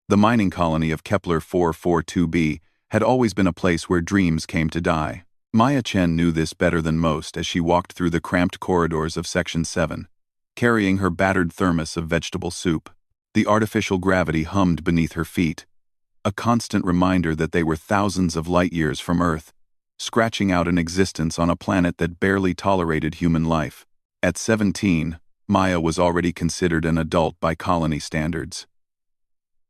The mining colony of Kepler 442b had always been a place where dreams came to die. Maya Chen knew this better than most as she walked through the cramped corridors of Section 7, carrying her battered thermos of vegetable soup. The artificial gravity hummed beneath her feet, a constant reminder that they were thousands of light-years from Earth, scratching out an existence on a planet that barely tolerated human life. At 17, Maya was already considered an adult by colony standards.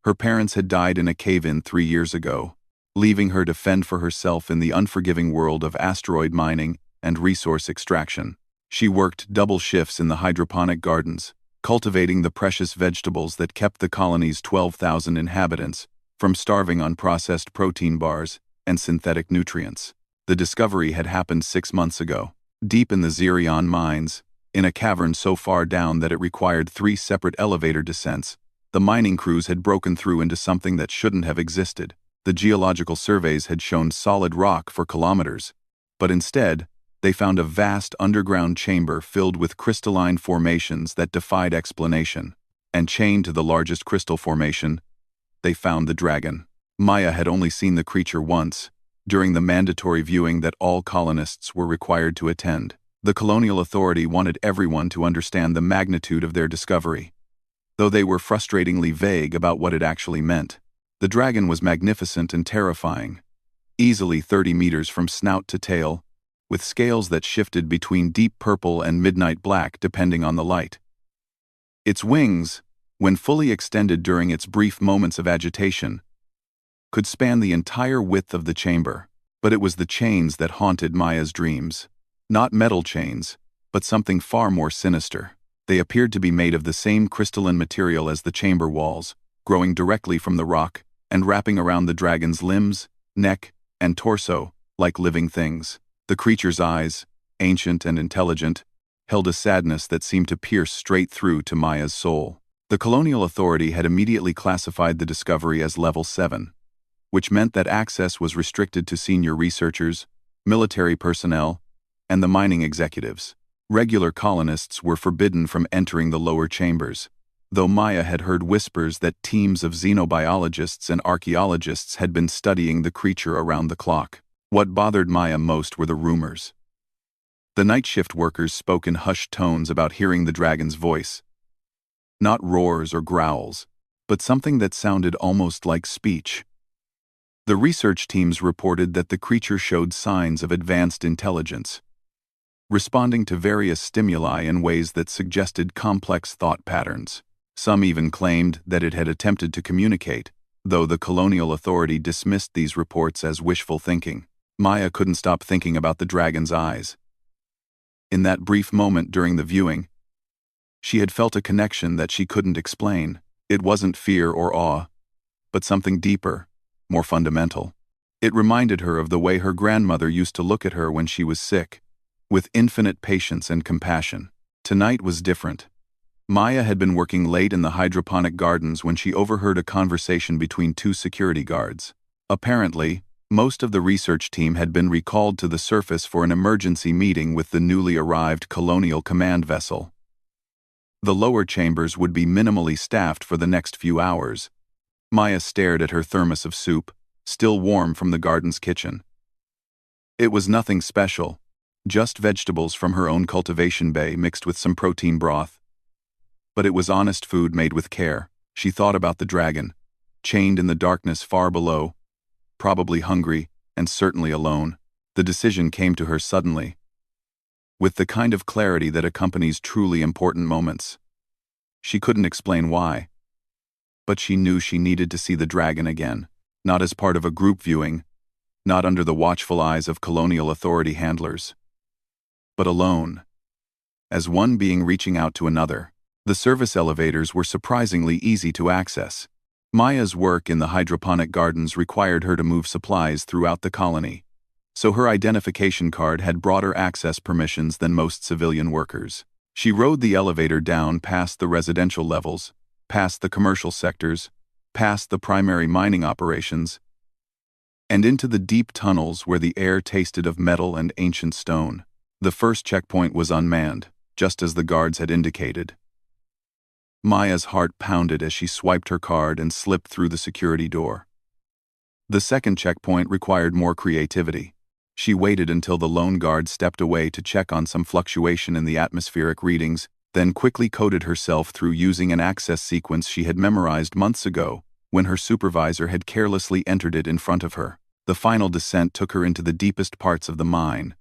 Her parents had died in a cave-in 3 years ago, leaving her to fend for herself in the unforgiving world of asteroid mining and resource extraction. She worked double shifts in the hydroponic gardens, cultivating the precious vegetables that kept the colony's 12,000 inhabitants from starving on processed protein bars and synthetic nutrients. The discovery had happened 6 months ago, deep in the Xerion mines, in a cavern so far down that it required 3 separate elevator descents. The mining crews had broken through into something that shouldn't have existed. The geological surveys had shown solid rock for kilometers, but instead, they found a vast underground chamber filled with crystalline formations that defied explanation. And chained to the largest crystal formation, they found the dragon. Maya had only seen the creature once, during the mandatory viewing that all colonists were required to attend. The colonial authority wanted everyone to understand the magnitude of their discovery, though they were frustratingly vague about what it actually meant. The dragon was magnificent and terrifying, easily 30 meters from snout to tail, with scales that shifted between deep purple and midnight black depending on the light. Its wings, when fully extended during its brief moments of agitation, could span the entire width of the chamber. But it was the chains that haunted Maya's dreams. Not metal chains, but something far more sinister. They appeared to be made of the same crystalline material as the chamber walls, growing directly from the rock and wrapping around the dragon's limbs, neck, and torso like living things. The creature's eyes, ancient and intelligent, held a sadness that seemed to pierce straight through to Maya's soul. The colonial authority had immediately classified the discovery as Level 7, which meant that access was restricted to senior researchers, military personnel, and the mining executives. Regular colonists were forbidden from entering the lower chambers, though Maya had heard whispers that teams of xenobiologists and archaeologists had been studying the creature around the clock. What bothered Maya most were the rumors. The night shift workers spoke in hushed tones about hearing the dragon's voice. Not roars or growls, but something that sounded almost like speech. The research teams reported that the creature showed signs of advanced intelligence, responding to various stimuli in ways that suggested complex thought patterns. Some even claimed that it had attempted to communicate, though the colonial authority dismissed these reports as wishful thinking. Maya couldn't stop thinking about the dragon's eyes. In that brief moment during the viewing, she had felt a connection that she couldn't explain. It wasn't fear or awe, but something deeper, more fundamental. It reminded her of the way her grandmother used to look at her when she was sick, with infinite patience and compassion. Tonight was different. Maya had been working late in the hydroponic gardens when she overheard a conversation between 2 security guards. Apparently, most of the research team had been recalled to the surface for an emergency meeting with the newly arrived colonial command vessel. The lower chambers would be minimally staffed for the next few hours. Maya stared at her thermos of soup, still warm from the garden's kitchen. It was nothing special, just vegetables from her own cultivation bay mixed with some protein broth. But it was honest food made with care. She thought about the dragon, chained in the darkness far below, probably hungry and certainly alone. The decision came to her suddenly, with the kind of clarity that accompanies truly important moments. She couldn't explain why, but she knew she needed to see the dragon again, not as part of a group viewing, not under the watchful eyes of colonial authority handlers, but alone, as one being reaching out to another. The service elevators were surprisingly easy to access. Maya's work in the hydroponic gardens required her to move supplies throughout the colony, so her identification card had broader access permissions than most civilian workers. She rode the elevator down past the residential levels, past the commercial sectors, past the primary mining operations, and into the deep tunnels where the air tasted of metal and ancient stone. The first checkpoint was unmanned, just as the guards had indicated. Maya's heart pounded as she swiped her card and slipped through the security door. The second checkpoint required more creativity. She waited until the lone guard stepped away to check on some fluctuation in the atmospheric readings, then quickly coded herself through using an access sequence she had memorized months ago when her supervisor had carelessly entered it in front of her. The final descent took her into the deepest parts of the mine,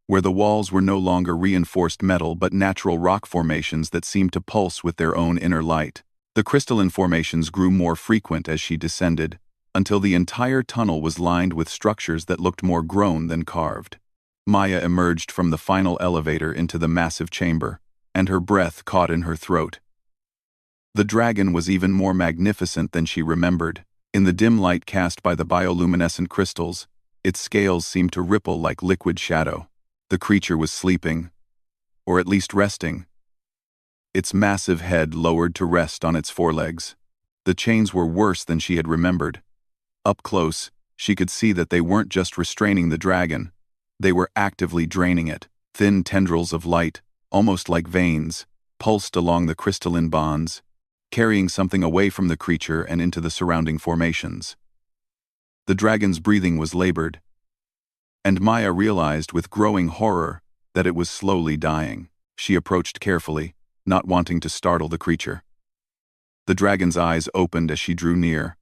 where the walls were no longer reinforced metal but natural rock formations that seemed to pulse with their own inner light. The crystalline formations grew more frequent as she descended, until the entire tunnel was lined with structures that looked more grown than carved. Maya emerged from the final elevator into the massive chamber, and her breath caught in her throat. The dragon was even more magnificent than she remembered. In the dim light cast by the bioluminescent crystals, its scales seemed to ripple like liquid shadow. The creature was sleeping, or at least resting, its massive head lowered to rest on its forelegs. The chains were worse than she had remembered. Up close, she could see that they weren't just restraining the dragon, they were actively draining it. Thin tendrils of light, almost like veins, pulsed along the crystalline bonds, carrying something away from the creature and into the surrounding formations. The dragon's breathing was labored, and Maya realized with growing horror that it was slowly dying. She approached carefully, not wanting to startle the creature. The dragon's eyes opened as she drew near,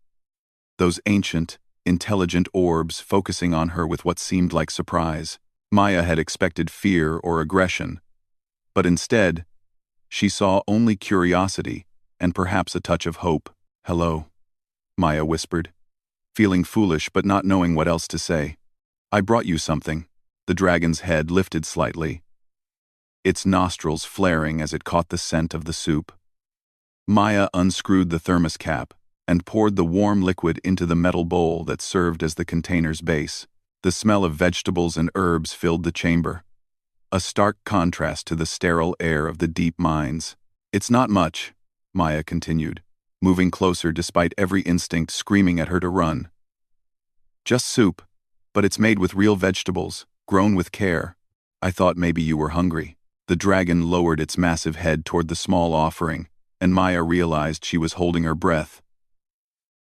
those ancient, intelligent orbs focusing on her with what seemed like surprise. Maya had expected fear or aggression, but instead, she saw only curiosity and perhaps a touch of hope. "Hello," Maya whispered, feeling foolish but not knowing what else to say. "I brought you something." The dragon's head lifted slightly, its nostrils flaring as it caught the scent of the soup. Maya unscrewed the thermos cap and poured the warm liquid into the metal bowl that served as the container's base. The smell of vegetables and herbs filled the chamber, a stark contrast to the sterile air of the deep mines. "It's not much," Maya continued, moving closer despite every instinct screaming at her to run. "Just soup, but it's made with real vegetables, grown with care. I thought maybe you were hungry." The dragon lowered its massive head toward the small offering, and Maya realized she was holding her breath.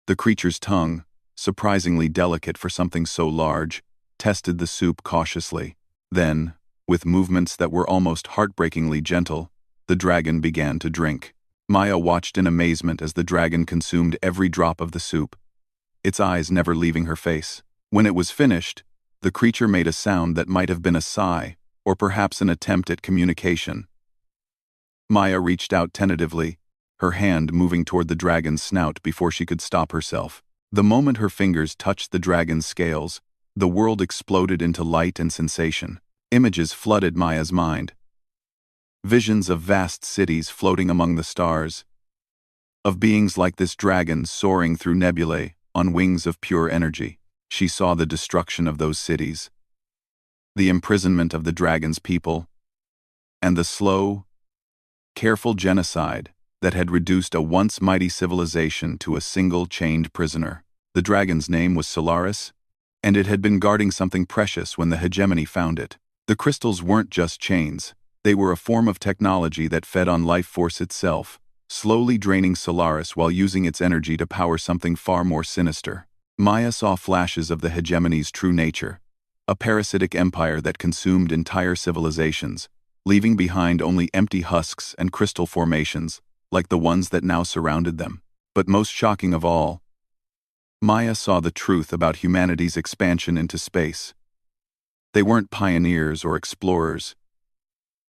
The creature's tongue, surprisingly delicate for something so large, tested the soup cautiously. Then, with movements that were almost heartbreakingly gentle, the dragon began to drink. Maya watched in amazement as the dragon consumed every drop of the soup, its eyes never leaving her face. When it was finished, the creature made a sound that might have been a sigh, or perhaps an attempt at communication. Maya reached out tentatively, her hand moving toward the dragon's snout before she could stop herself. The moment her fingers touched the dragon's scales, the world exploded into light and sensation. Images flooded Maya's mind. Visions of vast cities floating among the stars, of beings like this dragon soaring through nebulae on wings of pure energy. She saw the destruction of those cities, the imprisonment of the dragon's people, and the slow, careful genocide that had reduced a once mighty civilization to a single chained prisoner. The dragon's name was Solaris, and it had been guarding something precious when the hegemony found it. The crystals weren't just chains, they were a form of technology that fed on life force itself, slowly draining Solaris while using its energy to power something far more sinister. Maya saw flashes of the hegemony's true nature, a parasitic empire that consumed entire civilizations, leaving behind only empty husks and crystal formations, like the ones that now surrounded them. But most shocking of all, Maya saw the truth about humanity's expansion into space. They weren't pioneers or explorers.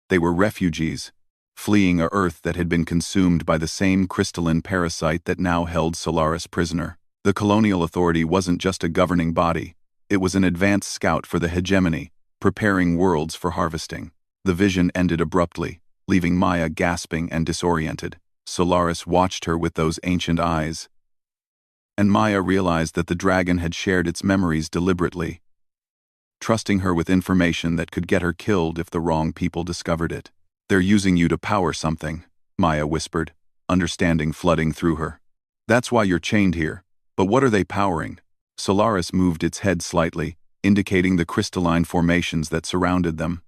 They were refugees, fleeing a Earth that had been consumed by the same crystalline parasite that now held Solaris prisoner. The colonial authority wasn't just a governing body, it was an advanced scout for the hegemony, preparing worlds for harvesting. The vision ended abruptly, leaving Maya gasping and disoriented. Solaris watched her with those ancient eyes, and Maya realized that the dragon had shared its memories deliberately, trusting her with information that could get her killed if the wrong people discovered it. "They're using you to power something," Maya whispered, understanding flooding through her. "That's why you're chained here. But what are they powering?" Solaris moved its head slightly, indicating the crystalline formations that surrounded them.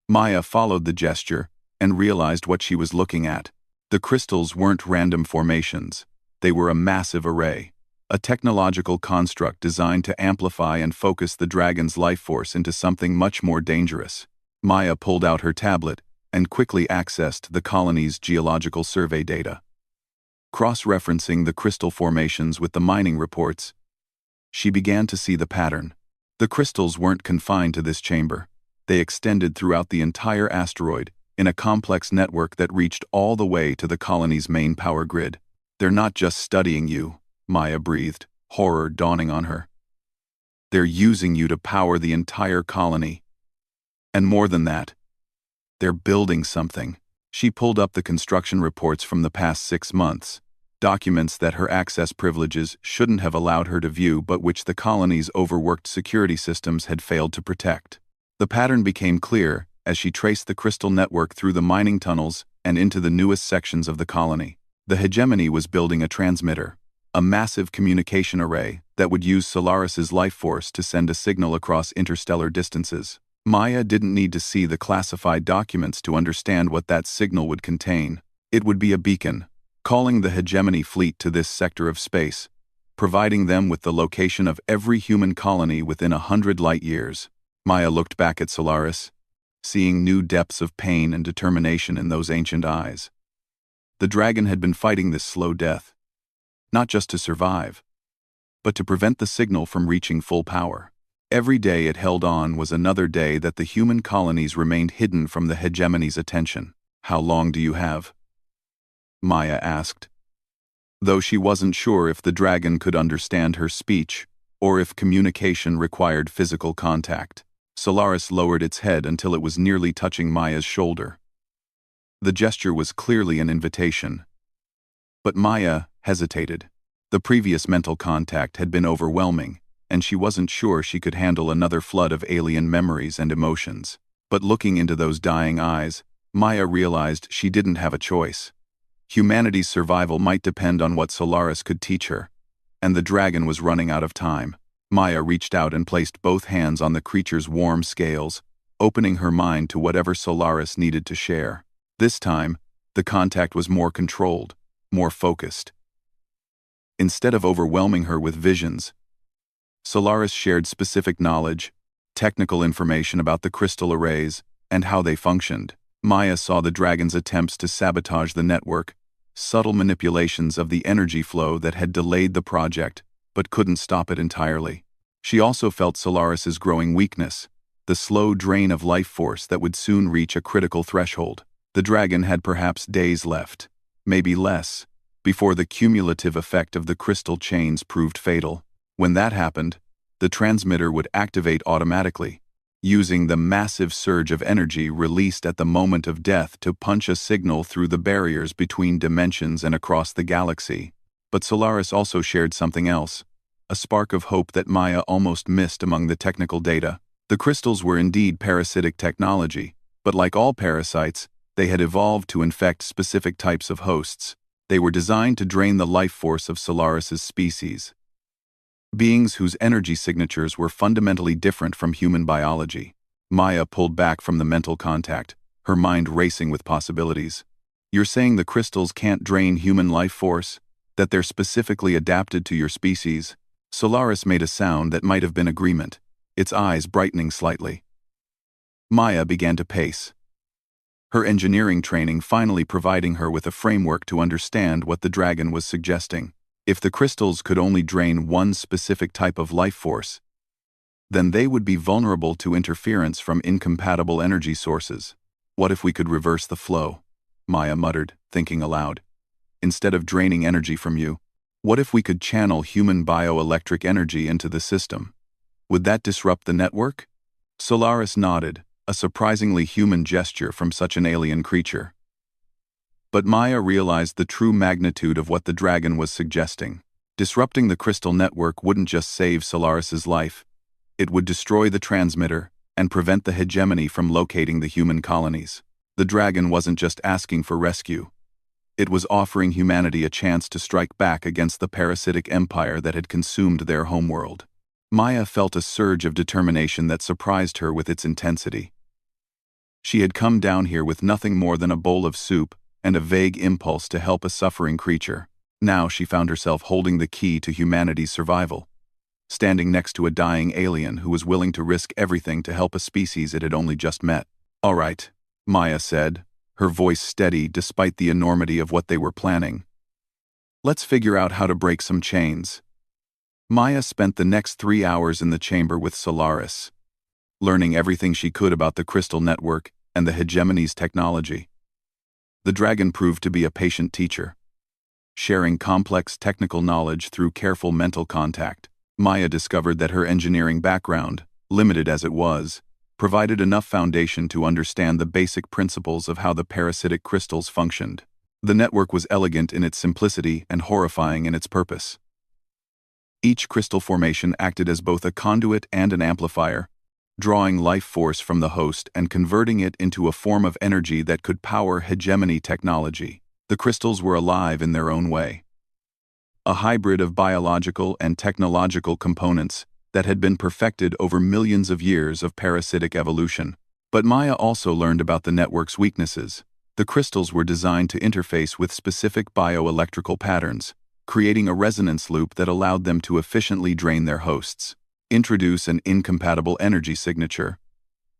Maya followed the gesture and realized what she was looking at. The crystals weren't random formations. They were a massive array, a technological construct designed to amplify and focus the dragon's life force into something much more dangerous. Maya pulled out her tablet and quickly accessed the colony's geological survey data. Cross-referencing the crystal formations with the mining reports, she began to see the pattern. The crystals weren't confined to this chamber. They extended throughout the entire asteroid in a complex network that reached all the way to the colony's main power grid. "They're not just studying you," Maya breathed, horror dawning on her. "They're using you to power the entire colony. And more than that, they're building something." She pulled up the construction reports from the past 6 months, documents that her access privileges shouldn't have allowed her to view but which the colony's overworked security systems had failed to protect. The pattern became clear as she traced the crystal network through the mining tunnels and into the newest sections of the colony. The hegemony was building a transmitter, a massive communication array that would use Solaris's life force to send a signal across interstellar distances. Maya didn't need to see the classified documents to understand what that signal would contain. It would be a beacon, calling the hegemony fleet to this sector of space, providing them with the location of every human colony within 100 light-years. Maya looked back at Solaris, seeing new depths of pain and determination in those ancient eyes. The dragon had been fighting this slow death, not just to survive, but to prevent the signal from reaching full power. Every day it held on was another day that the human colonies remained hidden from the hegemony's attention. "How long do you have?" Maya asked, though she wasn't sure if the dragon could understand her speech or if communication required physical contact. Solaris lowered its head until it was nearly touching Maya's shoulder. The gesture was clearly an invitation. But Maya hesitated. The previous mental contact had been overwhelming, and she wasn't sure she could handle another flood of alien memories and emotions. But looking into those dying eyes, Maya realized she didn't have a choice. Humanity's survival might depend on what Solaris could teach her, and the dragon was running out of time. Maya reached out and placed both hands on the creature's warm scales, opening her mind to whatever Solaris needed to share. This time, the contact was more controlled, more focused. Instead of overwhelming her with visions, Solaris shared specific knowledge, technical information about the crystal arrays, and how they functioned. Maya saw the dragon's attempts to sabotage the network, subtle manipulations of the energy flow that had delayed the project, but couldn't stop it entirely. She also felt Solaris's growing weakness, the slow drain of life force that would soon reach a critical threshold. The dragon had perhaps days left, maybe less, before the cumulative effect of the crystal chains proved fatal. When that happened, the transmitter would activate automatically, using the massive surge of energy released at the moment of death to punch a signal through the barriers between dimensions and across the galaxy. But Solaris also shared something else, a spark of hope that Maya almost missed among the technical data. The crystals were indeed parasitic technology, but like all parasites, they had evolved to infect specific types of hosts. They were designed to drain the life force of Solaris's species, beings whose energy signatures were fundamentally different from human biology. Maya pulled back from the mental contact, her mind racing with possibilities. "You're saying the crystals can't drain human life force? That they're specifically adapted to your species?" Solaris made a sound that might have been agreement, its eyes brightening slightly. Maya began to pace, her engineering training finally providing her with a framework to understand what the dragon was suggesting. If the crystals could only drain one specific type of life force, then they would be vulnerable to interference from incompatible energy sources. "What if we could reverse the flow?" Maya muttered, thinking aloud. "Instead of draining energy from you, what if we could channel human bioelectric energy into the system? Would that disrupt the network?" Solaris nodded, a surprisingly human gesture from such an alien creature. But Maya realized the true magnitude of what the dragon was suggesting. Disrupting the crystal network wouldn't just save Solaris's life, it would destroy the transmitter and prevent the hegemony from locating the human colonies. The dragon wasn't just asking for rescue. It was offering humanity a chance to strike back against the parasitic empire that had consumed their homeworld. Maya felt a surge of determination that surprised her with its intensity. She had come down here with nothing more than a bowl of soup, and a vague impulse to help a suffering creature. Now she found herself holding the key to humanity's survival, standing next to a dying alien who was willing to risk everything to help a species it had only just met. "All right," Maya said, her voice steady despite the enormity of what they were planning. "Let's figure out how to break some chains." Maya spent the next 3 hours in the chamber with Solaris, learning everything she could about the crystal network and the hegemony's technology. The dragon proved to be a patient teacher, sharing complex technical knowledge through careful mental contact. Maya discovered that her engineering background, limited as it was, provided enough foundation to understand the basic principles of how the parasitic crystals functioned. The network was elegant in its simplicity and horrifying in its purpose. Each crystal formation acted as both a conduit and an amplifier, drawing life force from the host and converting it into a form of energy that could power hegemony technology. The crystals were alive in their own way, a hybrid of biological and technological components that had been perfected over millions of years of parasitic evolution. But Maya also learned about the network's weaknesses. The crystals were designed to interface with specific bioelectrical patterns, creating a resonance loop that allowed them to efficiently drain their hosts, introduce an incompatible energy signature,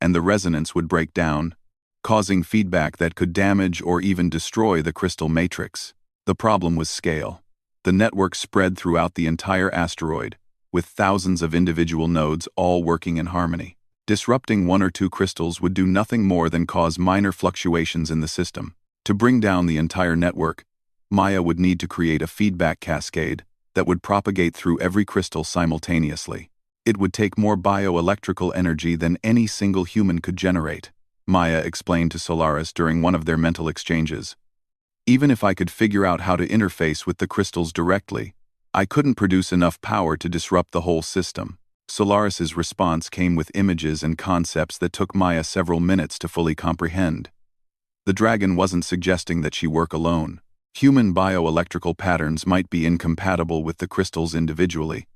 and the resonance would break down, causing feedback that could damage or even destroy the crystal matrix. The problem was scale. The network spread throughout the entire asteroid, with thousands of individual nodes all working in harmony. Disrupting one or two crystals would do nothing more than cause minor fluctuations in the system. To bring down the entire network, Maya would need to create a feedback cascade that would propagate through every crystal simultaneously. It would take more bioelectrical energy than any single human could generate, Maya explained to Solaris during one of their mental exchanges. "Even if I could figure out how to interface with the crystals directly, I couldn't produce enough power to disrupt the whole system." Solaris's response came with images and concepts that took Maya several minutes to fully comprehend. The dragon wasn't suggesting that she work alone. Human bioelectrical patterns might be incompatible with the crystals individually,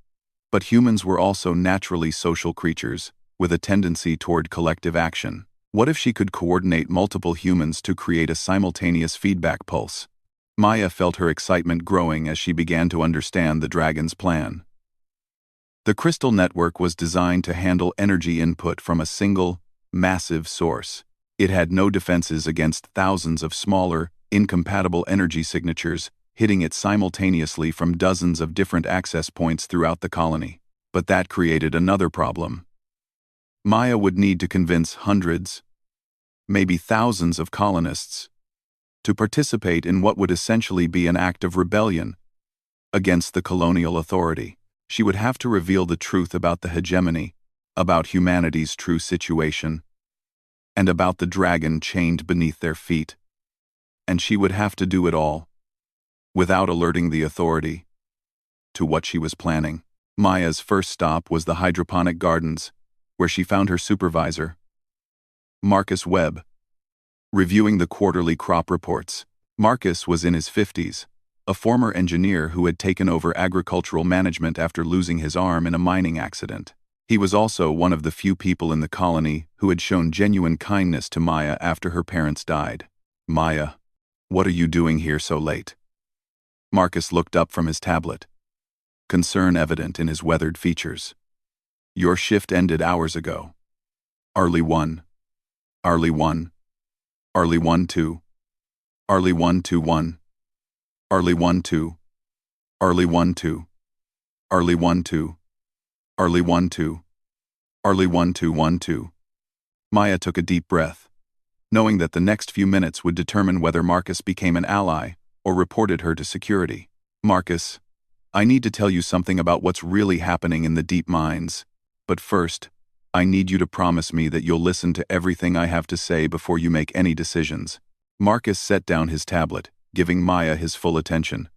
but humans were also naturally social creatures, with a tendency toward collective action. What if she could coordinate multiple humans to create a simultaneous feedback pulse? Maya felt her excitement growing as she began to understand the dragon's plan. The crystal network was designed to handle energy input from a single, massive source. It had no defenses against thousands of smaller, incompatible energy signatures hitting it simultaneously from dozens of different access points throughout the colony. But that created another problem. Maya would need to convince hundreds, maybe thousands of colonists to participate in what would essentially be an act of rebellion against the colonial authority. She would have to reveal the truth about the hegemony, about humanity's true situation, and about the dragon chained beneath their feet. And she would have to do it all without alerting the authority to what she was planning. Maya's first stop was the hydroponic gardens, where she found her supervisor, Marcus Webb, reviewing the quarterly crop reports. Marcus was in his 50s, a former engineer who had taken over agricultural management after losing his arm in a mining accident. He was also one of the few people in the colony who had shown genuine kindness to Maya after her parents died. "Maya, what are you doing here so late?" Marcus looked up from his tablet, concern evident in his weathered features. "Your shift ended hours ago. Arlie 1. Arlie 1. Arlie 1-2. Arlie 1-2-1. Arlie 1-2. Arlie 1-2. Arlie 1-2. Arlie 1-2. Arlie 1-2-1-2. Maya took a deep breath, knowing that the next few minutes would determine whether Marcus became an ally or reported her to security. "Marcus, I need to tell you something about what's really happening in the deep mines. But first, I need you to promise me that you'll listen to everything I have to say before you make any decisions." Marcus set down his tablet, giving Maya his full attention.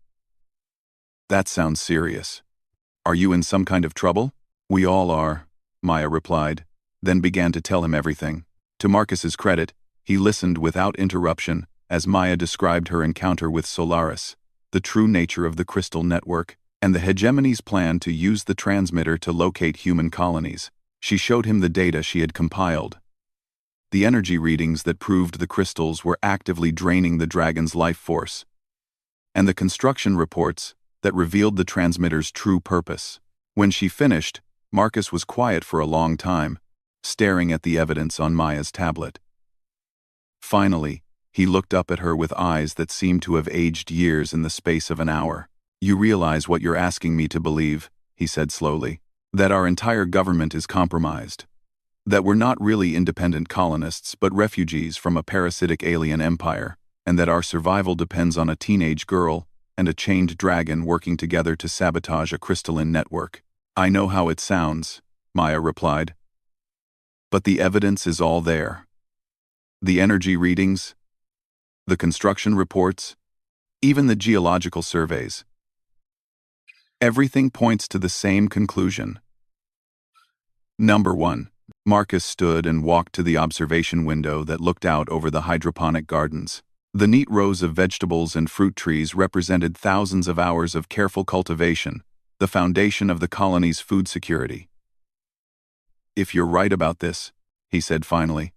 "That sounds serious. Are you in some kind of trouble?" "We all are," Maya replied, then began to tell him everything. To Marcus's credit, he listened without interruption as Maya described her encounter with Solaris, the true nature of the crystal network, and the hegemony's plan to use the transmitter to locate human colonies. She showed him the data she had compiled, the energy readings that proved the crystals were actively draining the dragon's life force, and the construction reports that revealed the transmitter's true purpose. When she finished, Marcus was quiet for a long time, staring at the evidence on Maya's tablet. Finally, he looked up at her with eyes that seemed to have aged years in the space of an hour. "You realize what you're asking me to believe," he said slowly. "That our entire government is compromised. That we're not really independent colonists but refugees from a parasitic alien empire, and that our survival depends on a teenage girl and a chained dragon working together to sabotage a crystalline network." "I know how it sounds," Maya replied. "But the evidence is all there. The energy readings, the construction reports, even the geological surveys. Everything points to the same conclusion. Number 1. Marcus stood and walked to the observation window that looked out over the hydroponic gardens. The neat rows of vegetables and fruit trees represented thousands of hours of careful cultivation, the foundation of the colony's food security. "If you're right about this," he said finally,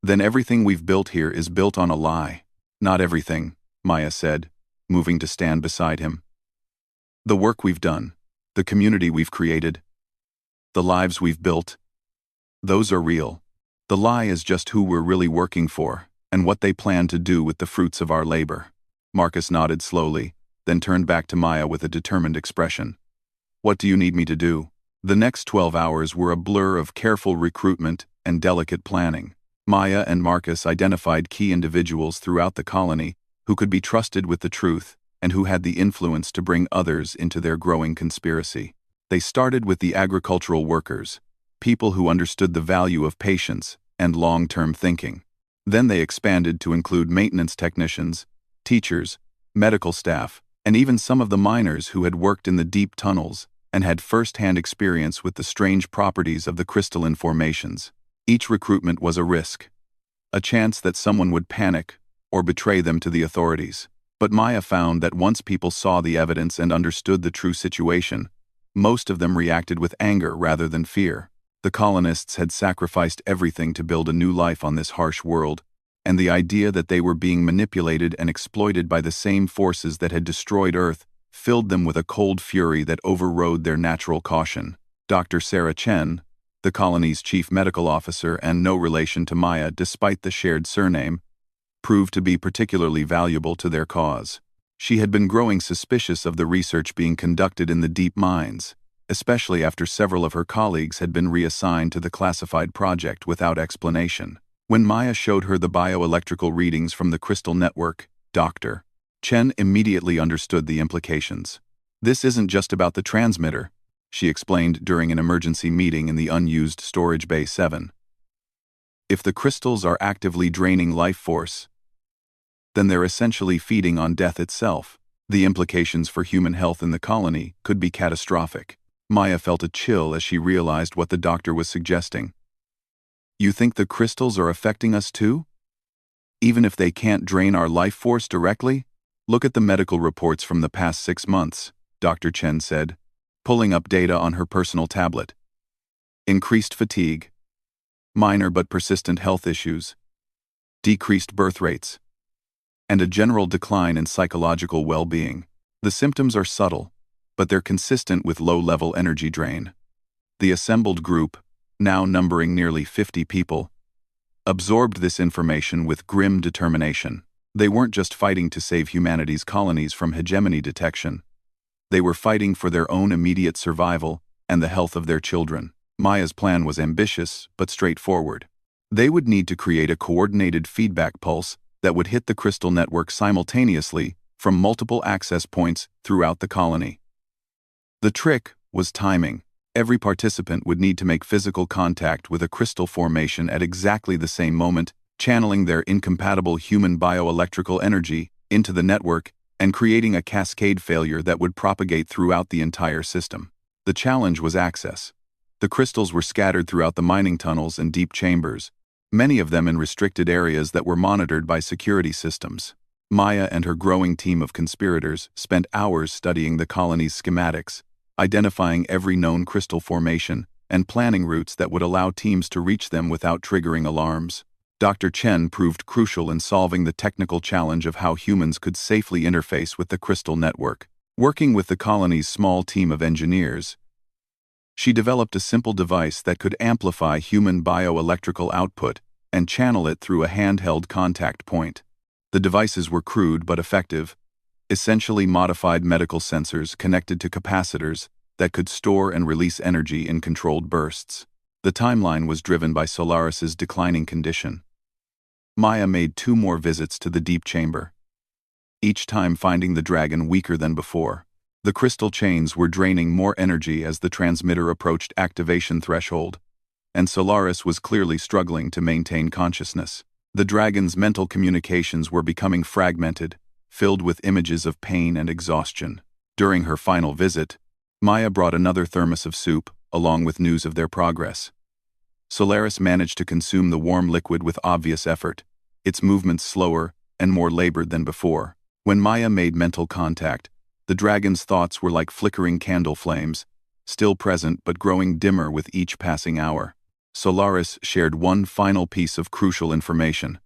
"then everything we've built here is built on a lie." "Not everything," Maya said, moving to stand beside him. "The work we've done, the community we've created, the lives we've built, those are real. The lie is just who we're really working for, and what they plan to do with the fruits of our labor." Marcus nodded slowly, then turned back to Maya with a determined expression. "What do you need me to do?" The next 12 hours were a blur of careful recruitment and delicate planning. Maya and Marcus identified key individuals throughout the colony who could be trusted with the truth and who had the influence to bring others into their growing conspiracy. They started with the agricultural workers, people who understood the value of patience and long-term thinking. Then they expanded to include maintenance technicians, teachers, medical staff, and even some of the miners who had worked in the deep tunnels and had first-hand experience with the strange properties of the crystalline formations. Each recruitment was a risk, a chance that someone would panic or betray them to the authorities. But Maya found that once people saw the evidence and understood the true situation, most of them reacted with anger rather than fear. The colonists had sacrificed everything to build a new life on this harsh world, and the idea that they were being manipulated and exploited by the same forces that had destroyed Earth filled them with a cold fury that overrode their natural caution. Dr. Sarah Chen, the colony's chief medical officer and no relation to Maya despite the shared surname, proved to be particularly valuable to their cause. She had been growing suspicious of the research being conducted in the deep mines, especially after several of her colleagues had been reassigned to the classified project without explanation. When Maya showed her the bioelectrical readings from the crystal network, Dr. Chen immediately understood the implications. "This isn't just about the transmitter," she explained during an emergency meeting in the unused storage bay 7. "If the crystals are actively draining life force, then they're essentially feeding on death itself. The implications for human health in the colony could be catastrophic." Maya felt a chill as she realized what the doctor was suggesting. "You think the crystals are affecting us too? Even if they can't drain our life force directly? Look at the medical reports from the past 6 months, Dr. Chen said, pulling up data on her personal tablet. Increased fatigue, minor but persistent health issues, decreased birth rates, and a general decline in psychological well-being. The symptoms are subtle, but they're consistent with low-level energy drain." The assembled group, now numbering nearly 50 people, absorbed this information with grim determination. They weren't just fighting to save humanity's colonies from hegemony detection. They were fighting for their own immediate survival and the health of their children. Maya's plan was ambitious but straightforward. They would need to create a coordinated feedback pulse that would hit the crystal network simultaneously from multiple access points throughout the colony. The trick was timing. Every participant would need to make physical contact with a crystal formation at exactly the same moment, channeling their incompatible human bioelectrical energy into the network and creating a cascade failure that would propagate throughout the entire system. The challenge was access. The crystals were scattered throughout the mining tunnels and deep chambers, many of them in restricted areas that were monitored by security systems. Maya and her growing team of conspirators spent hours studying the colony's schematics, identifying every known crystal formation, and planning routes that would allow teams to reach them without triggering alarms. Dr. Chen proved crucial in solving the technical challenge of how humans could safely interface with the crystal network. Working with the colony's small team of engineers, she developed a simple device that could amplify human bioelectrical output and channel it through a handheld contact point. The devices were crude but effective, essentially modified medical sensors connected to capacitors that could store and release energy in controlled bursts. The timeline was driven by Solaris's declining condition. Maya made 2 more visits to the deep chamber, each time finding the dragon weaker than before. The crystal chains were draining more energy as the transmitter approached activation threshold, and Solaris was clearly struggling to maintain consciousness. The dragon's mental communications were becoming fragmented, filled with images of pain and exhaustion. During her final visit, Maya brought another thermos of soup, along with news of their progress. Solaris managed to consume the warm liquid with obvious effort, its movements slower and more labored than before. When Maya made mental contact, the dragon's thoughts were like flickering candle flames, still present but growing dimmer with each passing hour. Solaris shared one final piece of crucial information: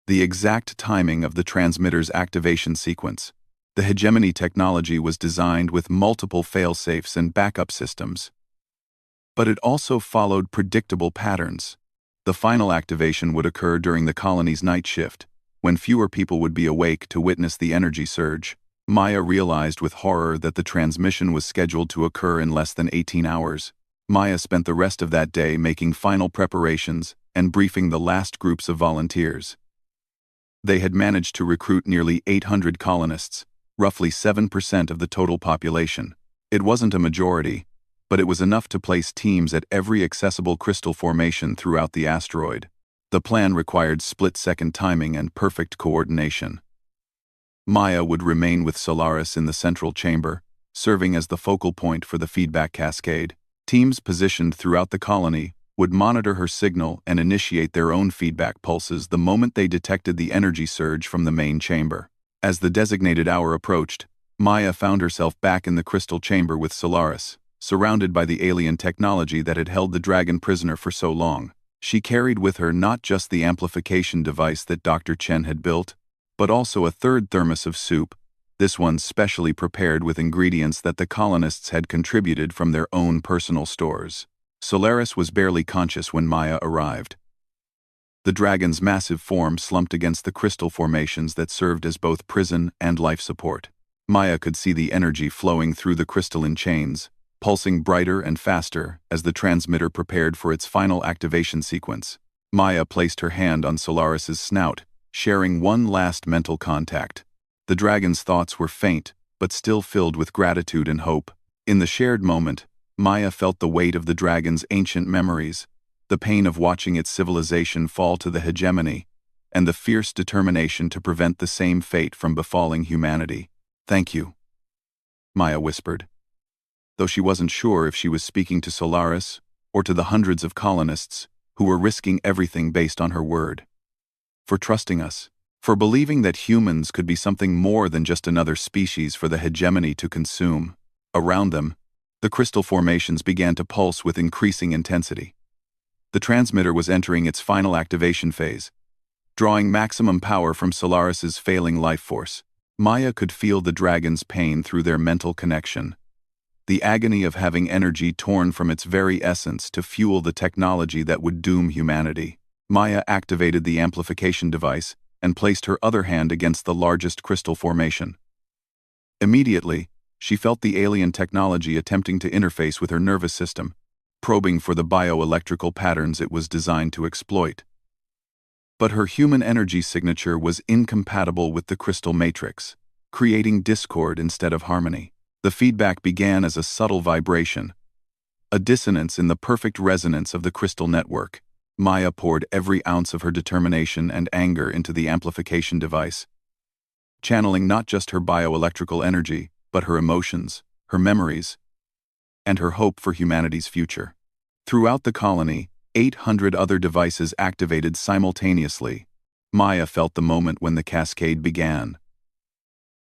the exact timing of the transmitter's activation sequence. The hegemony technology was designed with multiple fail-safes and backup systems, but it also followed predictable patterns. The final activation would occur during the colony's night shift, when fewer people would be awake to witness the energy surge. Maya realized with horror that the transmission was scheduled to occur in less than 18 hours. Maya spent the rest of that day making final preparations and briefing the last groups of volunteers. They had managed to recruit nearly 800 colonists, roughly 7% of the total population. It wasn't a majority, but it was enough to place teams at every accessible crystal formation throughout the asteroid. The plan required split-second timing and perfect coordination. Maya would remain with Solaris in the central chamber, serving as the focal point for the feedback cascade. Teams positioned throughout the colony would monitor her signal and initiate their own feedback pulses the moment they detected the energy surge from the main chamber. As the designated hour approached, Maya found herself back in the crystal chamber with Solaris, surrounded by the alien technology that had held the dragon prisoner for so long. She carried with her not just the amplification device that Dr. Chen had built, but also a third thermos of soup, this one specially prepared with ingredients that the colonists had contributed from their own personal stores. Solaris was barely conscious when Maya arrived. The dragon's massive form slumped against the crystal formations that served as both prison and life support. Maya could see the energy flowing through the crystalline chains, pulsing brighter and faster as the transmitter prepared for its final activation sequence. Maya placed her hand on Solaris's snout, sharing one last mental contact. The dragon's thoughts were faint, but still filled with gratitude and hope. In the shared moment, Maya felt the weight of the dragon's ancient memories, the pain of watching its civilization fall to the hegemony, and the fierce determination to prevent the same fate from befalling humanity. "Thank you," Maya whispered, though she wasn't sure if she was speaking to Solaris or to the hundreds of colonists who were risking everything based on her word. "For trusting us, for believing that humans could be something more than just another species for the hegemony to consume." Around them, the crystal formations began to pulse with increasing intensity. The transmitter was entering its final activation phase, drawing maximum power from Solaris's failing life force. Maya could feel the dragon's pain through their mental connection, the agony of having energy torn from its very essence to fuel the technology that would doom humanity. Maya activated the amplification device and placed her other hand against the largest crystal formation. Immediately, she felt the alien technology attempting to interface with her nervous system, probing for the bioelectrical patterns it was designed to exploit. But her human energy signature was incompatible with the crystal matrix, creating discord instead of harmony. The feedback began as a subtle vibration, a dissonance in the perfect resonance of the crystal network. Maya poured every ounce of her determination and anger into the amplification device, channeling not just her bioelectrical energy, but her emotions, her memories, and her hope for humanity's future. Throughout the colony, 800 other devices activated simultaneously. Maya felt the moment when the cascade began.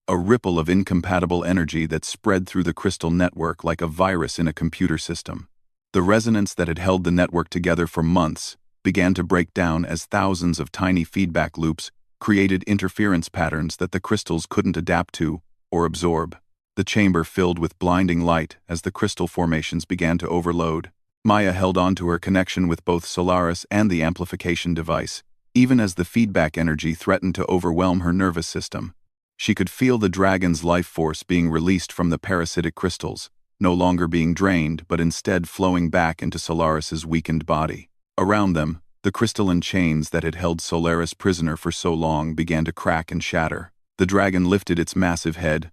A ripple of incompatible energy that spread through the crystal network like a virus in a computer system. The resonance that had held the network together for months began to break down as thousands of tiny feedback loops created interference patterns that the crystals couldn't adapt to or absorb. The chamber filled with blinding light as the crystal formations began to overload. Maya held on to her connection with both Solaris and the amplification device, even as the feedback energy threatened to overwhelm her nervous system. She could feel the dragon's life force being released from the parasitic crystals, no longer being drained but instead flowing back into Solaris's weakened body. Around them, the crystalline chains that had held Solaris prisoner for so long began to crack and shatter. The dragon lifted its massive head,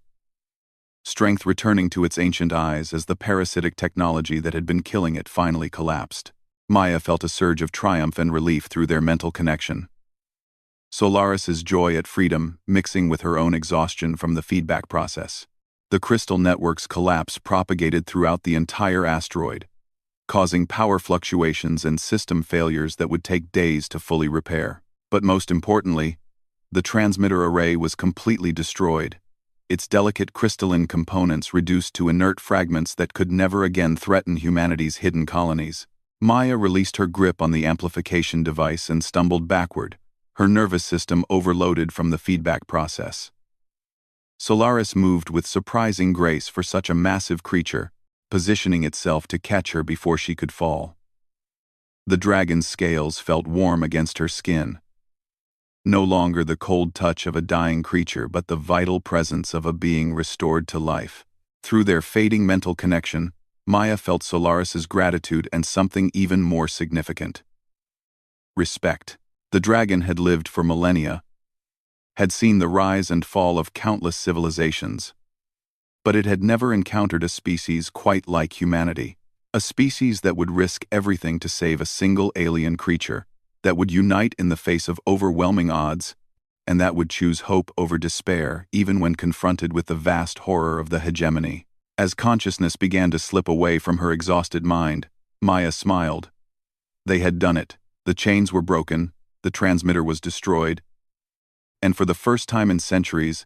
strength returning to its ancient eyes as the parasitic technology that had been killing it finally collapsed. Maya felt a surge of triumph and relief through their mental connection. Solaris's joy at freedom mixing with her own exhaustion from the feedback process. The crystal network's collapse propagated throughout the entire asteroid, causing power fluctuations and system failures that would take days to fully repair. But most importantly, the transmitter array was completely destroyed, its delicate crystalline components reduced to inert fragments that could never again threaten humanity's hidden colonies. Maya released her grip on the amplification device and stumbled backward, her nervous system overloaded from the feedback process. Solaris moved with surprising grace for such a massive creature, positioning itself to catch her before she could fall. The dragon's scales felt warm against her skin, no longer the cold touch of a dying creature but the vital presence of a being restored to life. Through their fading mental connection, Maya felt Solaris's gratitude and something even more significant: respect. The dragon had lived for millennia, had seen the rise and fall of countless civilizations, but it had never encountered a species quite like humanity, a species that would risk everything to save a single alien creature, that would unite in the face of overwhelming odds, and that would choose hope over despair even when confronted with the vast horror of the hegemony. As consciousness began to slip away from her exhausted mind, Maya smiled. They had done it. The chains were broken, the transmitter was destroyed, and for the first time in centuries,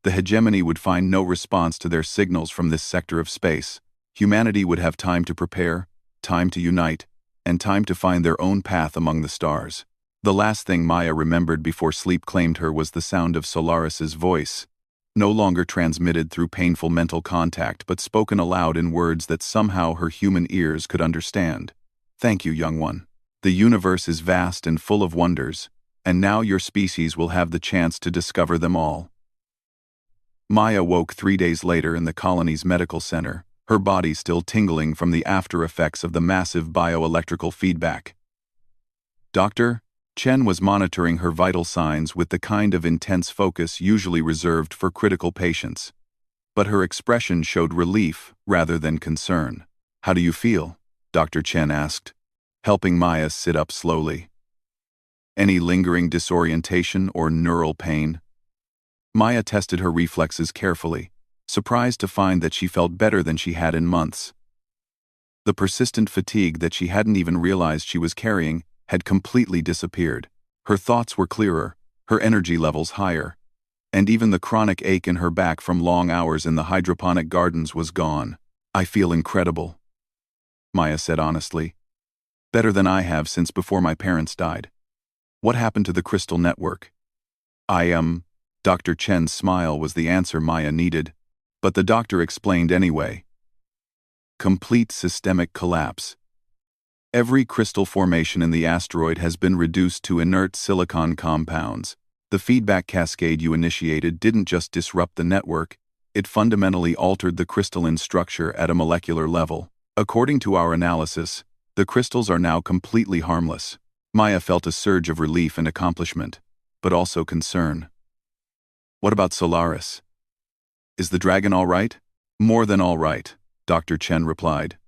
the hegemony would find no response to their signals from this sector of space. Humanity would have time to prepare, time to unite, and time to find their own path among the stars. The last thing Maya remembered before sleep claimed her was the sound of Solaris's voice, no longer transmitted through painful mental contact but spoken aloud in words that somehow her human ears could understand. "Thank you, young one. The universe is vast and full of wonders, and now your species will have the chance to discover them all." Maya woke 3 days later in the colony's medical center, her body still tingling from the after effects of the massive bioelectrical feedback. Dr. Chen was monitoring her vital signs with the kind of intense focus usually reserved for critical patients, but her expression showed relief rather than concern. "How do you feel?" Dr. Chen asked, helping Maya sit up slowly. "Any lingering disorientation or neural pain?" Maya tested her reflexes carefully, surprised to find that she felt better than she had in months. The persistent fatigue that she hadn't even realized she was carrying had completely disappeared. Her thoughts were clearer, her energy levels higher, and even the chronic ache in her back from long hours in the hydroponic gardens was gone. "I feel incredible," Maya said honestly. "Better than I have since before my parents died." "What happened to the crystal network?" Dr. Chen's smile was the answer Maya needed, but the doctor explained anyway. "Complete systemic collapse. Every crystal formation in the asteroid has been reduced to inert silicon compounds. The feedback cascade you initiated didn't just disrupt the network, it fundamentally altered the crystalline structure at a molecular level. According to our analysis, the crystals are now completely harmless." Maya felt a surge of relief and accomplishment, but also concern. "What about Solaris? Is the dragon all right?" "More than all right," Dr. Chen replied.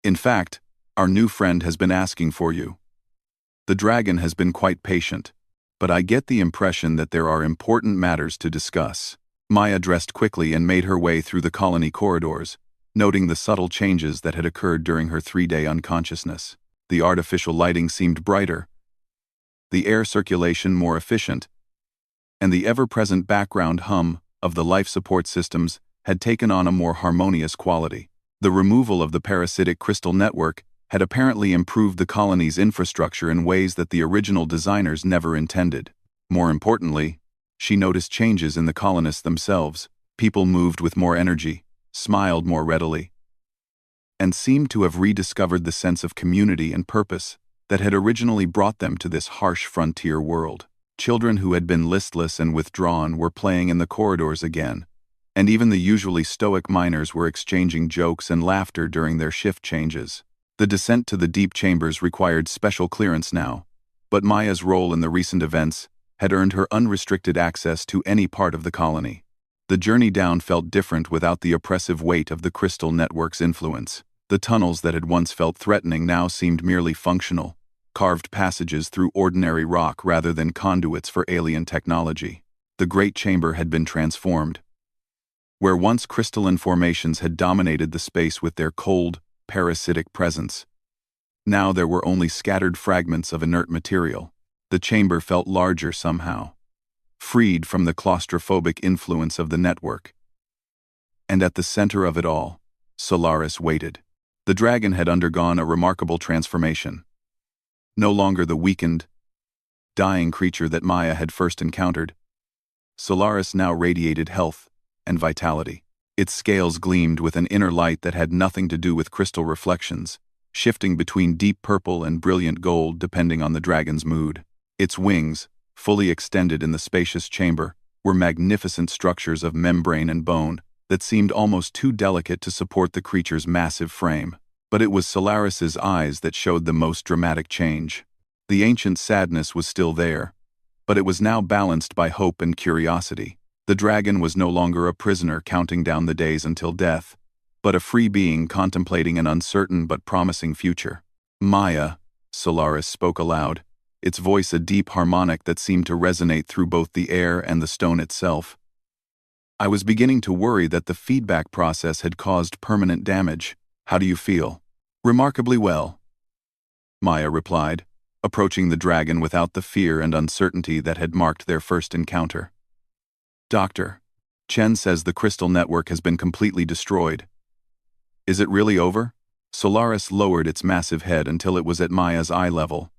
"In fact, our new friend has been asking for you. The dragon has been quite patient, but I get the impression that there are important matters to discuss." Maya dressed quickly and made her way through the colony corridors, noting the subtle changes that had occurred during her 3-day unconsciousness. The artificial lighting seemed brighter, the air circulation more efficient, and the ever-present background hum of the life support systems had taken on a more harmonious quality. The removal of the parasitic crystal network had apparently improved the colony's infrastructure in ways that the original designers never intended. More importantly, she noticed changes in the colonists themselves. People moved with more energy, smiled more readily, and seemed to have rediscovered the sense of community and purpose that had originally brought them to this harsh frontier world. Children who had been listless and withdrawn were playing in the corridors again, and even the usually stoic miners were exchanging jokes and laughter during their shift changes. The descent to the deep chambers required special clearance now, but Maya's role in the recent events had earned her unrestricted access to any part of the colony. The journey down felt different without the oppressive weight of the crystal network's influence. The tunnels that had once felt threatening now seemed merely functional, carved passages through ordinary rock rather than conduits for alien technology. The great chamber had been transformed. Where once crystalline formations had dominated the space with their cold, parasitic presence, now there were only scattered fragments of inert material. The chamber felt larger somehow, freed from the claustrophobic influence of the network. And at the center of it all, Solaris waited. The dragon had undergone a remarkable transformation. No longer the weakened, dying creature that Maya had first encountered, Solaris now radiated health and vitality. Its scales gleamed with an inner light that had nothing to do with crystal reflections, shifting between deep purple and brilliant gold depending on the dragon's mood. Its wings, fully extended in the spacious chamber, were magnificent structures of membrane and bone that seemed almost too delicate to support the creature's massive frame. But it was Solaris's eyes that showed the most dramatic change. The ancient sadness was still there, but it was now balanced by hope and curiosity. The dragon was no longer a prisoner counting down the days until death, but a free being contemplating an uncertain but promising future. Maya, Solaris spoke aloud, its voice a deep harmonic that seemed to resonate through both the air and the stone itself. I was beginning to worry that the feedback process had caused permanent damage. How do you feel? Remarkably well, Maya replied, approaching the dragon without the fear and uncertainty that had marked their first encounter. Doctor, Chen says the crystal network has been completely destroyed. Is it really over? Solaris lowered its massive head until it was at Maya's eye level,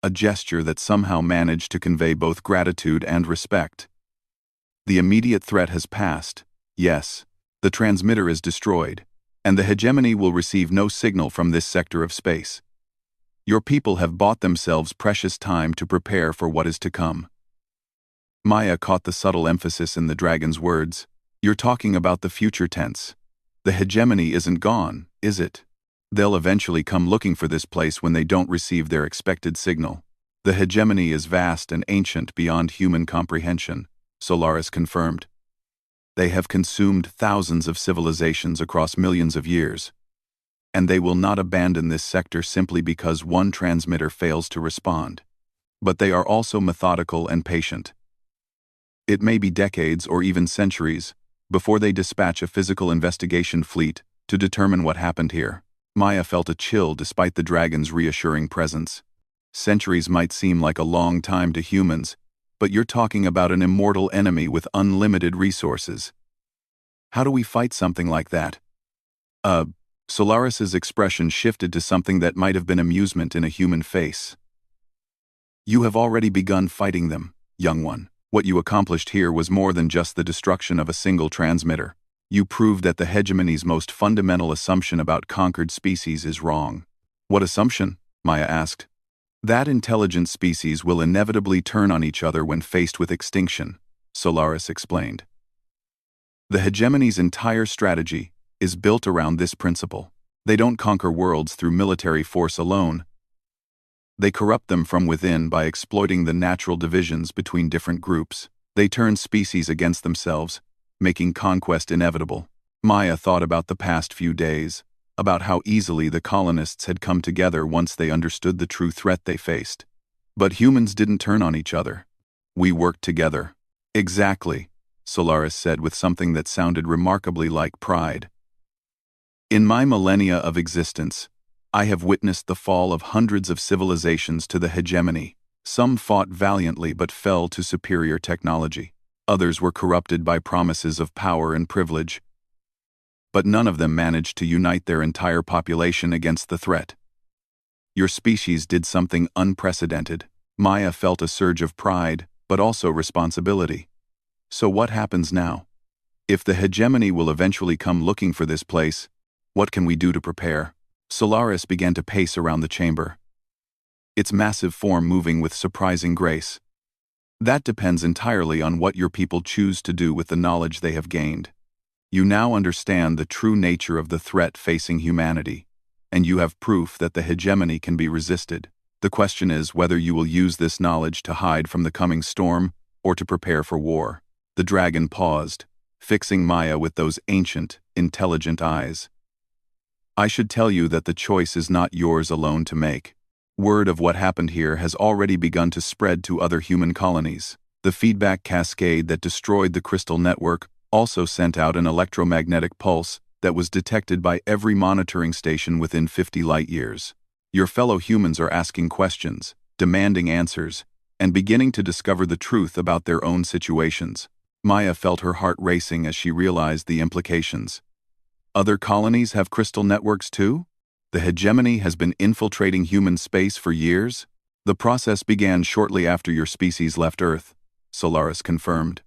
a gesture that somehow managed to convey both gratitude and respect. The immediate threat has passed. Yes, the transmitter is destroyed, and the hegemony will receive no signal from this sector of space. Your people have bought themselves precious time to prepare for what is to come. Maya caught the subtle emphasis in the dragon's words. You're talking about the future tense. The hegemony isn't gone, is it? They'll eventually come looking for this place when they don't receive their expected signal. The hegemony is vast and ancient beyond human comprehension, Solaris confirmed. They have consumed thousands of civilizations across millions of years, and they will not abandon this sector simply because one transmitter fails to respond. But they are also methodical and patient. It may be decades or even centuries before they dispatch a physical investigation fleet to determine what happened here. Maya felt a chill despite the dragon's reassuring presence. Centuries might seem like a long time to humans, but you're talking about an immortal enemy with unlimited resources. How do we fight something like that? Solaris's expression shifted to something that might have been amusement in a human face. You have already begun fighting them, young one. What you accomplished here was more than just the destruction of a single transmitter. You proved that the hegemony's most fundamental assumption about conquered species is wrong. What assumption? Maya asked. That intelligent species will inevitably turn on each other when faced with extinction, Solaris explained. The hegemony's entire strategy is built around this principle. They don't conquer worlds through military force alone. They corrupt them from within by exploiting the natural divisions between different groups. They turn species against themselves, making conquest inevitable. Maya thought about the past few days, about how easily the colonists had come together once they understood the true threat they faced. But humans didn't turn on each other. We worked together. Exactly, Solaris said with something that sounded remarkably like pride. In my millennia of existence, I have witnessed the fall of hundreds of civilizations to the hegemony. Some fought valiantly but fell to superior technology. Others were corrupted by promises of power and privilege. but none of them managed to unite their entire population against the threat. Your species did something unprecedented. Maya felt a surge of pride, but also responsibility. So what happens now? If the hegemony will eventually come looking for this place, what can we do to prepare? Solaris began to pace around the chamber, its massive form moving with surprising grace. That depends entirely on what your people choose to do with the knowledge they have gained. You now understand the true nature of the threat facing humanity, and you have proof that the hegemony can be resisted. The question is whether you will use this knowledge to hide from the coming storm or to prepare for war. The dragon paused, fixing Maya with those ancient, intelligent eyes. I should tell you that the choice is not yours alone to make. Word of what happened here has already begun to spread to other human colonies. The feedback cascade that destroyed the crystal network also sent out an electromagnetic pulse that was detected by every monitoring station within 50 light-years. Your fellow humans are asking questions, demanding answers, and beginning to discover the truth about their own situations. Maya felt her heart racing as she realized the implications. Other colonies have crystal networks too? The hegemony has been infiltrating human space for years? The process began shortly after your species left Earth, Solaris confirmed.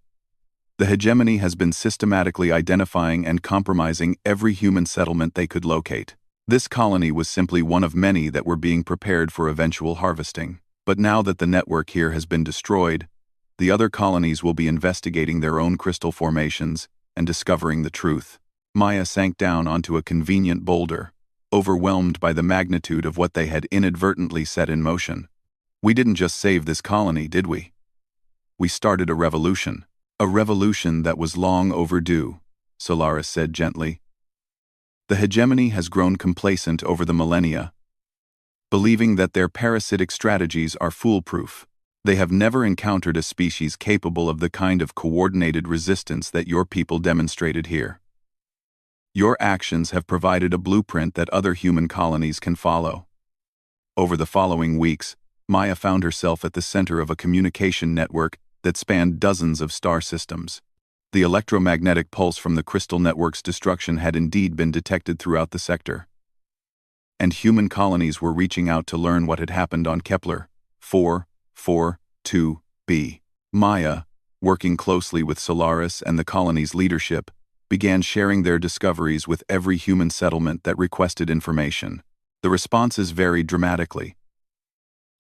The hegemony has been systematically identifying and compromising every human settlement they could locate. This colony was simply one of many that were being prepared for eventual harvesting. But now that the network here has been destroyed, the other colonies will be investigating their own crystal formations and discovering the truth. Maya sank down onto a convenient boulder, overwhelmed by the magnitude of what they had inadvertently set in motion. We didn't just save this colony, did we? We started a revolution that was long overdue, Solaris said gently. The hegemony has grown complacent over the millennia, believing that their parasitic strategies are foolproof. They have never encountered a species capable of the kind of coordinated resistance that your people demonstrated here. Your actions have provided a blueprint that other human colonies can follow. Over the following weeks, Maya found herself at the center of a communication network that spanned dozens of star systems. The electromagnetic pulse from the crystal network's destruction had indeed been detected throughout the sector, and human colonies were reaching out to learn what had happened on Kepler 442b. Maya, working closely with Solaris and the colony's leadership, began sharing their discoveries with every human settlement that requested information. The responses varied dramatically.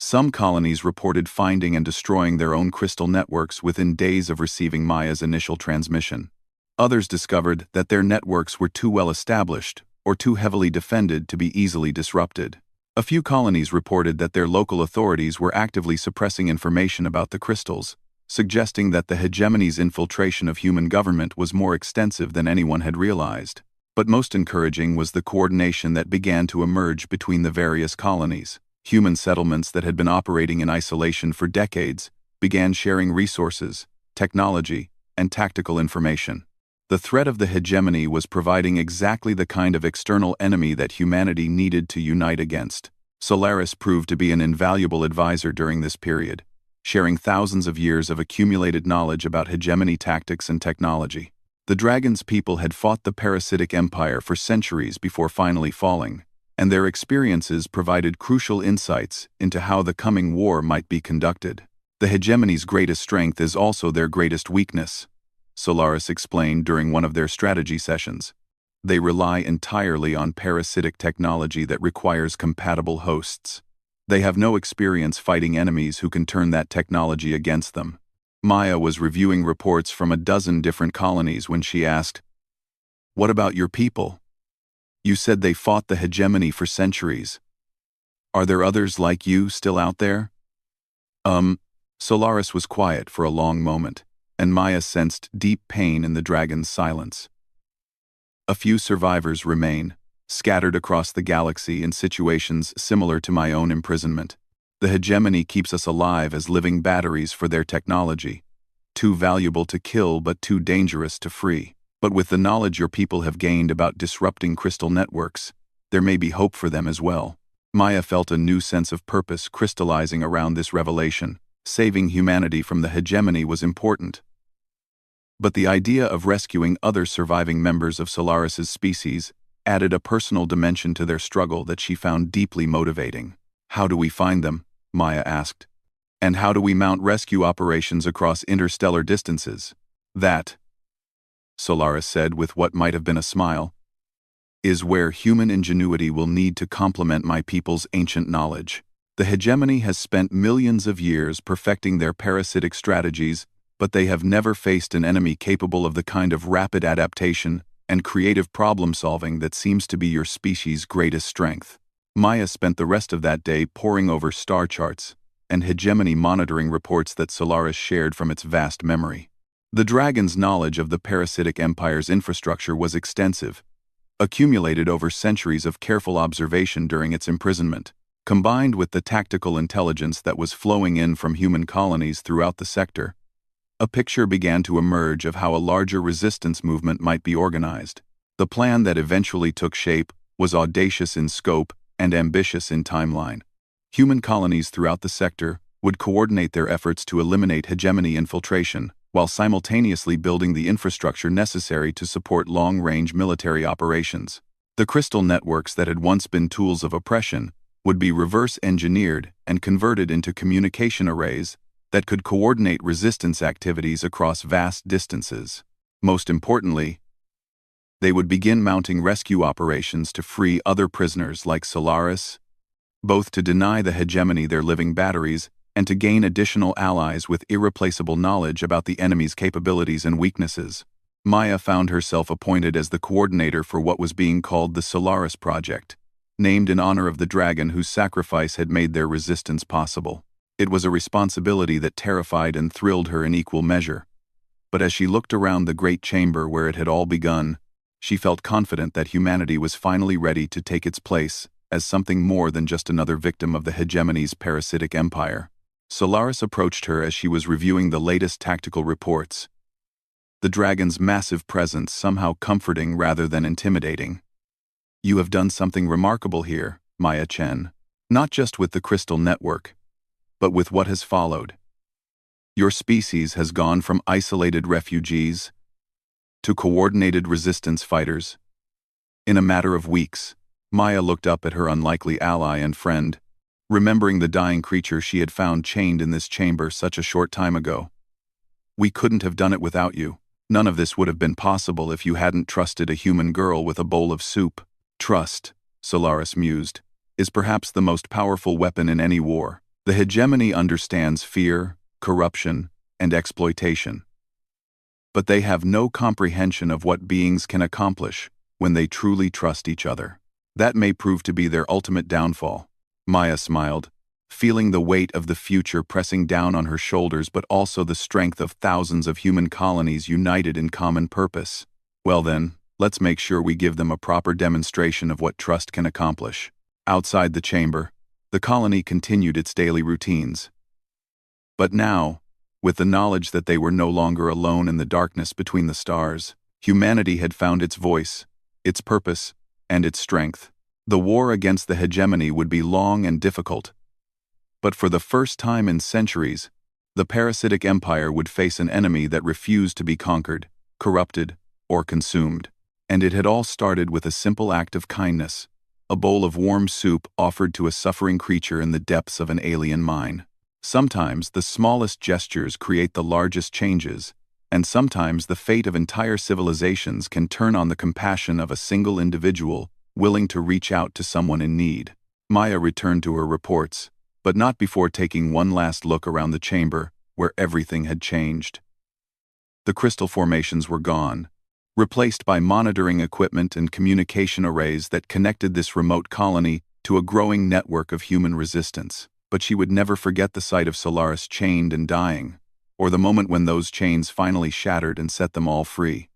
Some colonies reported finding and destroying their own crystal networks within days of receiving Maya's initial transmission. Others discovered that their networks were too well established or too heavily defended to be easily disrupted. A few colonies reported that their local authorities were actively suppressing information about the crystals, suggesting that the hegemony's infiltration of human government was more extensive than anyone had realized. But most encouraging was the coordination that began to emerge between the various colonies. Human settlements that had been operating in isolation for decades began sharing resources, technology, and tactical information. The threat of the hegemony was providing exactly the kind of external enemy that humanity needed to unite against. Solaris proved to be an invaluable advisor during this period, sharing thousands of years of accumulated knowledge about hegemony tactics and technology. The dragon's people had fought the parasitic empire for centuries before finally falling, and their experiences provided crucial insights into how the coming war might be conducted. The hegemony's greatest strength is also their greatest weakness, Solaris explained during one of their strategy sessions. They rely entirely on parasitic technology that requires compatible hosts. They have no experience fighting enemies who can turn that technology against them. Maya was reviewing reports from a dozen different colonies when she asked, "What about your people? You said they fought the hegemony for centuries. Are there others like you still out there?" Solaris was quiet for a long moment, and Maya sensed deep pain in the dragon's silence. A few survivors remain, scattered across the galaxy in situations similar to my own imprisonment. The hegemony keeps us alive as living batteries for their technology, too valuable to kill but too dangerous to free. But with the knowledge your people have gained about disrupting crystal networks, there may be hope for them as well. Maya felt a new sense of purpose crystallizing around this revelation. Saving humanity from the hegemony was important, But the idea of rescuing other surviving members of Solaris's species added a personal dimension to their struggle that she found deeply motivating. "How do we find them?" Maya asked. "And how do we mount rescue operations across interstellar distances?" "That," Solaris said with what might have been a smile, "is where human ingenuity will need to complement my people's ancient knowledge. The hegemony has spent millions of years perfecting their parasitic strategies, but they have never faced an enemy capable of the kind of rapid adaptation and creative problem-solving that seems to be your species' greatest strength." Maya spent the rest of that day poring over star charts and hegemony monitoring reports that Solaris shared from its vast memory. The dragon's knowledge of the parasitic empire's infrastructure was extensive, accumulated over centuries of careful observation during its imprisonment. Combined with the tactical intelligence that was flowing in from human colonies throughout the sector, a picture began to emerge of how a larger resistance movement might be organized. The plan that eventually took shape was audacious in scope and ambitious in timeline. Human colonies throughout the sector would coordinate their efforts to eliminate hegemony infiltration, while simultaneously building the infrastructure necessary to support long-range military operations. The crystal networks that had once been tools of oppression would be reverse-engineered and converted into communication arrays that could coordinate resistance activities across vast distances. Most importantly, they would begin mounting rescue operations to free other prisoners like Solaris, both to deny the hegemony their living batteries and to gain additional allies with irreplaceable knowledge about the enemy's capabilities and weaknesses. Maya found herself appointed as the coordinator for what was being called the Solaris Project, named in honor of the dragon whose sacrifice had made their resistance possible. It was a responsibility that terrified and thrilled her in equal measure. But as she looked around the great chamber where it had all begun, she felt confident that humanity was finally ready to take its place as something more than just another victim of the hegemony's parasitic empire. Solaris approached her as she was reviewing the latest tactical reports, the dragon's massive presence somehow comforting rather than intimidating. "You have done something remarkable here, Maya Chen, not just with the crystal network, but with what has followed. Your species has gone from isolated refugees to coordinated resistance fighters. In a matter of weeks." Maya looked up at her unlikely ally and friend, remembering the dying creature she had found chained in this chamber such a short time ago. "We couldn't have done it without you. None of this would have been possible if you hadn't trusted a human girl with a bowl of soup." "Trust," Solaris mused, "is perhaps the most powerful weapon in any war. The hegemony understands fear, corruption, and exploitation. But they have no comprehension of what beings can accomplish when they truly trust each other. That may prove to be their ultimate downfall." Maya smiled, feeling the weight of the future pressing down on her shoulders but also the strength of thousands of human colonies united in common purpose. "Well then, let's make sure we give them a proper demonstration of what trust can accomplish." Outside the chamber, the colony continued its daily routines. But now, with the knowledge that they were no longer alone in the darkness between the stars, humanity had found its voice, its purpose, and its strength. The war against the hegemony would be long and difficult. But for the first time in centuries, the parasitic empire would face an enemy that refused to be conquered, corrupted, or consumed. And it had all started with a simple act of kindness, a bowl of warm soup offered to a suffering creature in the depths of an alien mine. Sometimes the smallest gestures create the largest changes, and sometimes the fate of entire civilizations can turn on the compassion of a single individual willing to reach out to someone in need. Maya returned to her reports, but not before taking one last look around the chamber where everything had changed. The crystal formations were gone, replaced by monitoring equipment and communication arrays that connected this remote colony to a growing network of human resistance. But she would never forget the sight of Solaris chained and dying, or the moment when those chains finally shattered and set them all free.